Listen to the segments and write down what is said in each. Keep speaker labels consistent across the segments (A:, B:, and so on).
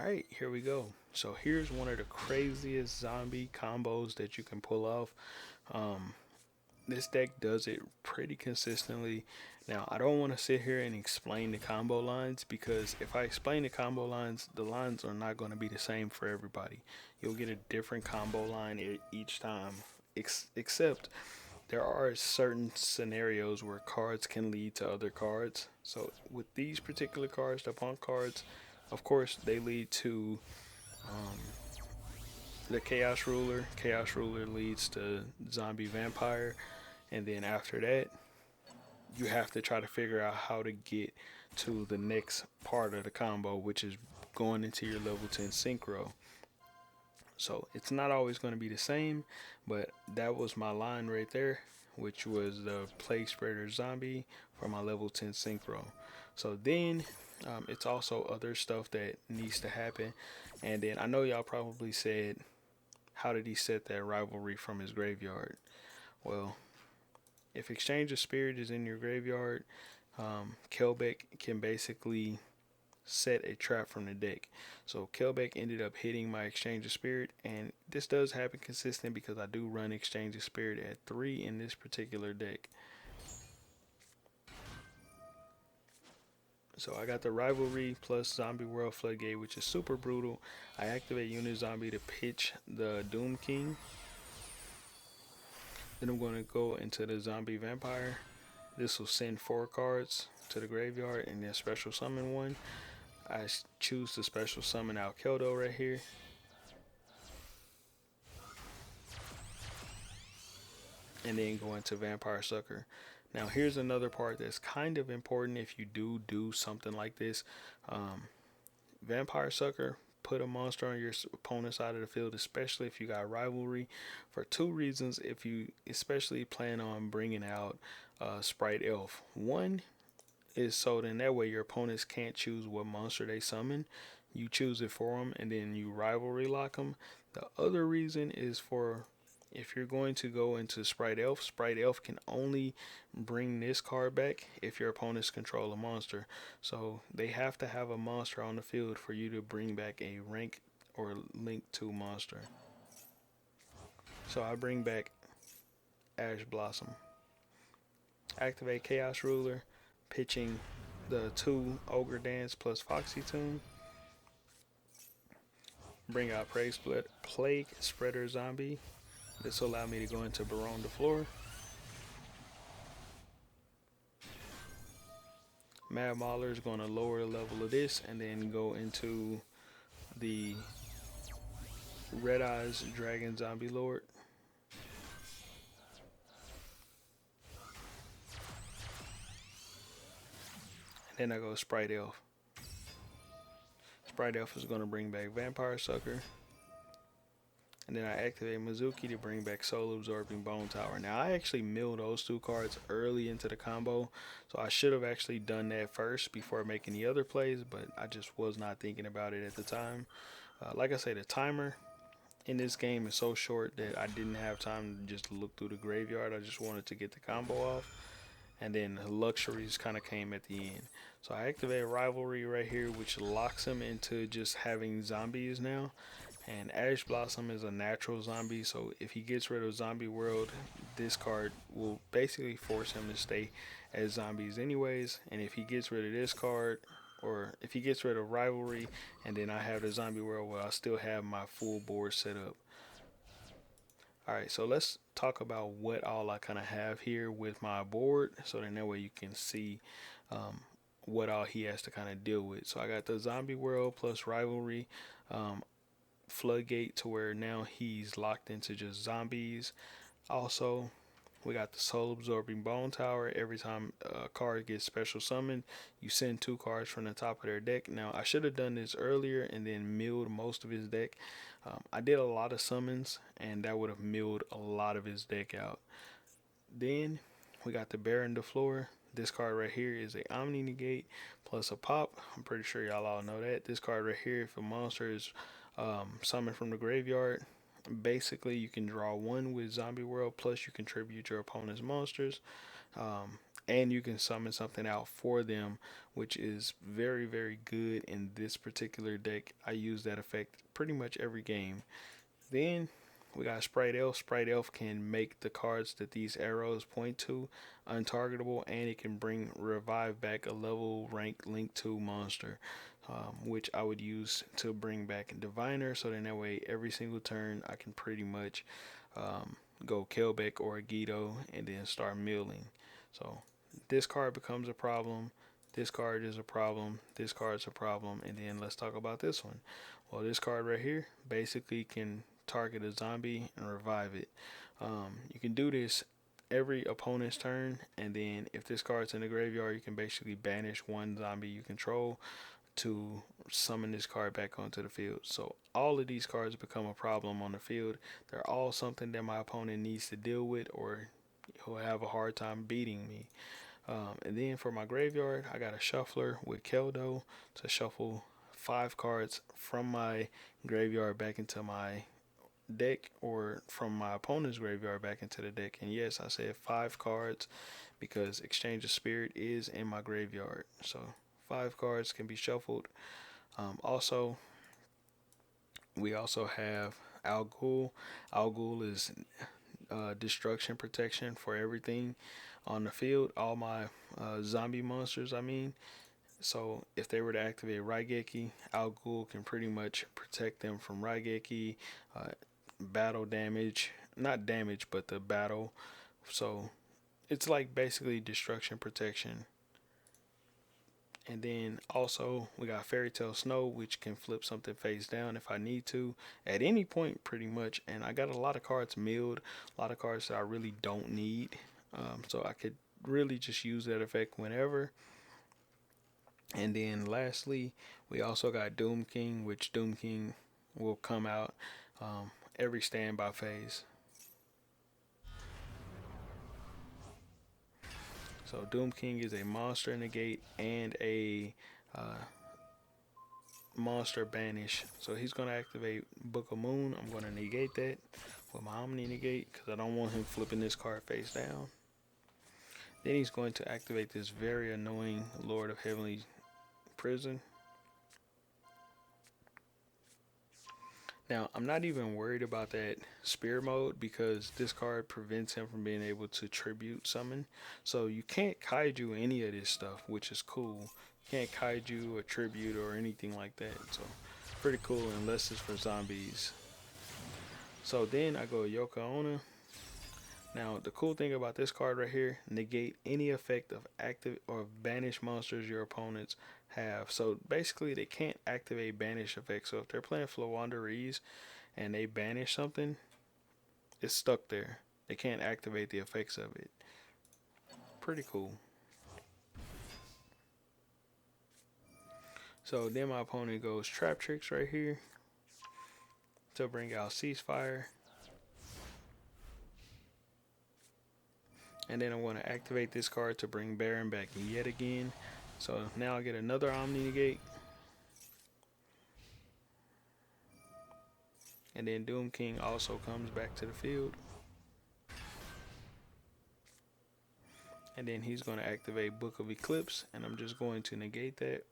A: Alright, here we go. So here's one of the craziest zombie combos that you can pull off. Um, this deck does it pretty consistently. Now, I don't want to sit here and explain the combo lines because if I explain the lines are not going to be the same for everybody. You'll get a different combo line each time, except there are certain scenarios where cards can lead to other cards. So with these particular cards, the punk cards, of course, they lead to um, the Chaos Ruler. Chaos Ruler leads to Zombie Vampire, and then after that, you have to try to figure out how to get to the next part of the combo, which is going into your level 10 synchro. So it's not always going to be the same, but that was my line right there, which was the Plague Spreader Zombie for my level 10 synchro. So then it's also other stuff that needs to happen. And then I know y'all probably said, how did he set that rivalry from his graveyard? Well, if Exchange of Spirit is in your graveyard, Kelbeck can basically set a trap from the deck. So Kelbeck ended up hitting my Exchange of Spirit, and this does happen consistent because I do run Exchange of Spirit at 3 in this particular deck. So I got the Rivalry plus Zombie World Floodgate, which is super brutal. I activate Unit Zombie to pitch the Doom King. Then I'm going to go into the Zombie Vampire. This will send 4 cards to the graveyard and then special summon one. I choose to special summon out Keldo right here. And then go into Vampire Sucker. Now here's another part that's kind of important if you do something like this. Vampire Sucker, put a monster on your opponent's side of the field, especially if you got Rivalry, for 2 reasons. If you especially plan on bringing out Sprite Elf. One is so then that way your opponents can't choose what monster they summon. You choose it for them and then you Rivalry lock them. The other reason is for if you're going to go into Sprite Elf can only bring this card back if your opponents control a monster. So they have to have a monster on the field for you to bring back a rank or link 2 monster. So I bring back Ash Blossom. Activate Chaos Ruler, pitching the 2 Ogre Dance plus Foxy Tune. Bring out Plague Spreader Zombie. This will allow me to go into Baron de Floor. Mad Mauler is going to lower the level of this and then go into the Red Eyes Dragon Zombie Lord. And then I go Sprite Elf. Sprite Elf is going to bring back Vampire Sucker. And then I activate Mizuki to bring back Soul Absorbing Bone Tower. Now I actually milled those 2 cards early into the combo, so I should have actually done that first before making the other plays, but I just was not thinking about it at the time. Like I say, the timer in this game is so short that I didn't have time to just look through the graveyard. I just wanted to get the combo off, and then luxuries kind of came at the end. So I activate Rivalry right here, which locks him into just having zombies now. And Ash Blossom is a natural zombie, so if he gets rid of Zombie World, this card will basically force him to stay as zombies anyways. And if he gets rid of this card, or if he gets rid of Rivalry, and then I have the Zombie World, well, I still have my full board set up. Alright, so let's talk about what all I kind of have here with my board, so then that way you can see what all he has to kind of deal with. So I got the Zombie World plus Rivalry. Floodgate to where now he's locked into just zombies. Also, we got the Soul Absorbing Bone Tower. Every time a card gets special summoned, you send 2 cards from the top of their deck. Now, I should have done this earlier and then milled most of his deck. I did a lot of summons, and that would have milled a lot of his deck out. Then, we got the Baron de Floor. This card right here is a Omni Negate plus a pop. I'm pretty sure y'all all know that. This card right here, if a monster is summoned from the graveyard, basically you can draw 1 with Zombie World, plus you contribute your opponent's monsters. and you can summon something out for them, which is very, very good in this particular deck. I use that effect pretty much every game. Then we got Sprite Elf. Sprite Elf can make the cards that these arrows point to untargetable, and it can bring revive back a level rank link to monster, which I would use to bring back Diviner. So then that way every single turn I can pretty much go Kelbeck or Agito and then start milling. So this card becomes a problem. This card is a problem. This card's a problem. And then let's talk about this one. Well, this card right here basically can target a zombie and revive it. You can do this every opponent's turn, and then if this card's in the graveyard, you can basically banish one zombie you control to summon this card back onto the field. So all of these cards become a problem on the field. They're all something that my opponent needs to deal with, or he'll have a hard time beating me. And then for my graveyard, I got a shuffler with Keldo to shuffle 5 cards from my graveyard back into my deck, or from my opponent's graveyard back into the deck. And yes, I said 5 cards because Exchange of Spirit is in my graveyard. So 5 cards can be shuffled. Also, we also have Al Ghul. Al Ghul is destruction protection for everything on the field. All my zombie monsters, I mean. So if they were to activate Raigeki, Al Ghul can pretty much protect them from Raigeki, battle damage, not damage, but the battle. So it's like basically destruction protection. And then also we got Fairy Tale Snow, which can flip something face down if I need to at any point pretty much. And I got a lot of cards milled, a lot of cards that I really don't need. So I could really just use that effect whenever. And then lastly, we also got Doom King, which Doom King will come out every standby phase. So Doom King is a monster negate and a monster banish. So he's going to activate Book of Moon. I'm going to negate that with my Omni negate because I don't want him flipping this card face down. Then he's going to activate this very annoying Lord of Heavenly Prison. Now, I'm not even worried about that spear mode because this card prevents him from being able to tribute summon. So you can't kaiju any of this stuff, which is cool. You can't kaiju or tribute or anything like that. So pretty cool unless it's for zombies. So then I go Yoko Ono. Now, the cool thing about this card right here, negate any effect of active or banish monsters your opponents have. So basically, they can't activate banish effects. So if they're playing Flowanda and they banish something, it's stuck there. They can't activate the effects of it. Pretty cool. So then my opponent goes Trap Tricks right here to bring out Ceasefire. And then I'm going to activate this card to bring Baron back yet again. So now I get another Omni negate. And then Doom King also comes back to the field. And then he's going to activate Book of Eclipse. And I'm just going to negate that.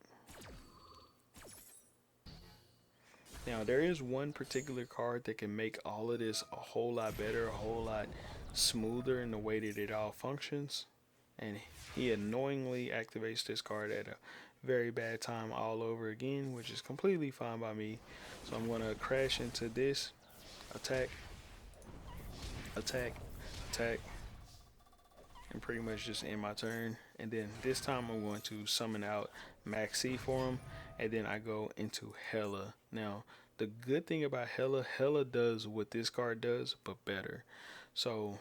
A: Now there is one particular card that can make all of this a whole lot better, a whole lot smoother in the way that it all functions. And he annoyingly activates this card at a very bad time all over again, which is completely fine by me. So I'm going to crash into this, attack, attack, attack, and pretty much just end my turn. And then this time I'm going to summon out Maxi for him, and then I go into Hela. Now the good thing about Hela does what this card does, but better. So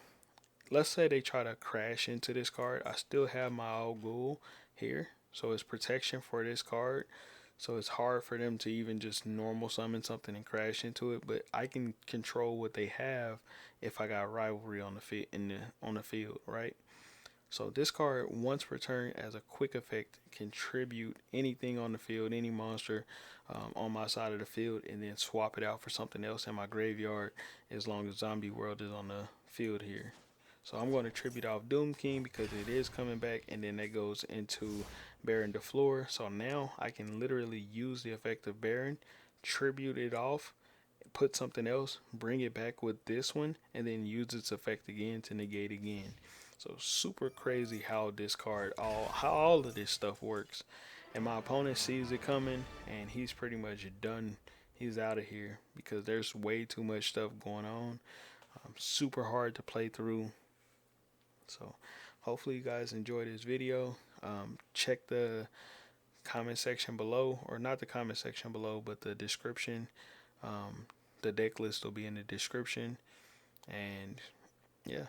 A: let's say they try to crash into this card. I still have my Al Ghul here, so it's protection for this card. So it's hard for them to even just normal summon something and crash into it. But I can control what they have if I got rivalry on the field, right? So this card, once per turn, as a quick effect, can tribute anything on the field, any monster on my side of the field, and then swap it out for something else in my graveyard as long as Zombie World is on the field here. So I'm going to tribute off Doom King because it is coming back, and then that goes into Baron the Floor. So now I can literally use the effect of Baron, tribute it off, put something else, bring it back with this one, and then use its effect again to negate again. So super crazy how this card, how all of this stuff works. And my opponent sees it coming, and he's pretty much done. He's out of here because there's way too much stuff going on. Super hard to play through. So hopefully you guys enjoyed this video. Check the comment section below, or not the comment section below, but the description. The deck list will be in the description. And yeah.